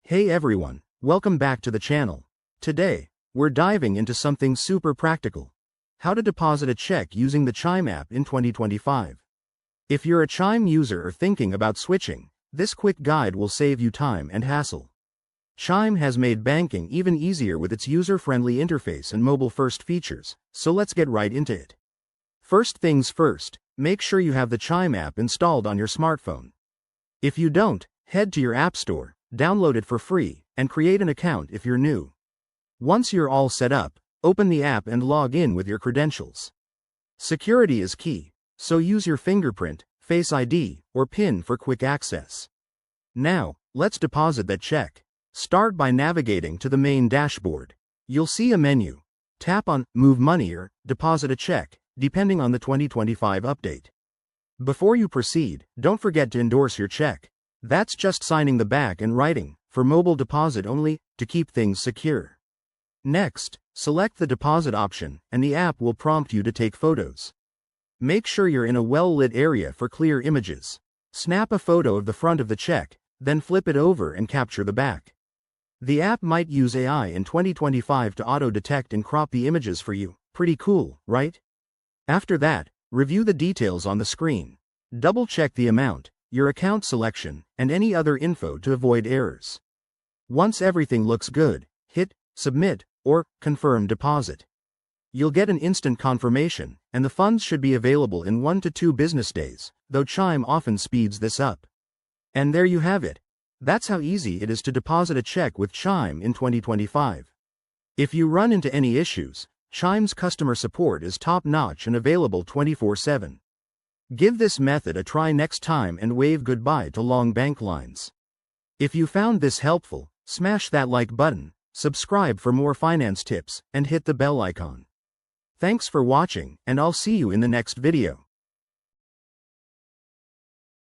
Hey everyone, welcome back to the channel. Today, we're diving into something super practical. How to deposit a check using the Chime app in 2025. If you're a Chime user or thinking about switching, this quick guide will save you time and hassle. Chime has made banking even easier with its user-friendly interface and mobile-first features, so let's get right into it. First things first, make sure you have the Chime app installed on your smartphone. If you don't, head to your App Store, download it for free, and create an account if you're new. Once you're all set up, open the app and log in with your credentials. Security is key, so use your fingerprint, Face ID, or PIN for quick access. Now, let's deposit that check. Start by navigating to the main dashboard. You'll see a menu. Tap on Move Money or Deposit a Check, depending on the 2025 update. Before you proceed, don't forget to endorse your check. That's just signing the back and writing, for mobile deposit only, to keep things secure. Next, select the deposit option, and the app will prompt you to take photos. Make sure you're in a well-lit area for clear images. Snap a photo of the front of the check, then flip it over and capture the back. The app might use AI in 2025 to auto-detect and crop the images for you. Pretty cool, right? After that, review the details on the screen. Double-check the amount, your account selection, and any other info to avoid errors. Once everything looks good, hit Submit or Confirm Deposit. You'll get an instant confirmation, and the funds should be available in 1 to 2 business days, though Chime often speeds this up. And there you have it. That's how easy it is to deposit a check with Chime in 2025. If you run into any issues, Chime's customer support is top-notch and available 24/7. Give this method a try next time and wave goodbye to long bank lines. If you found this helpful, smash that like button, subscribe for more finance tips, and hit the bell icon. Thanks for watching, and I'll see you in the next video.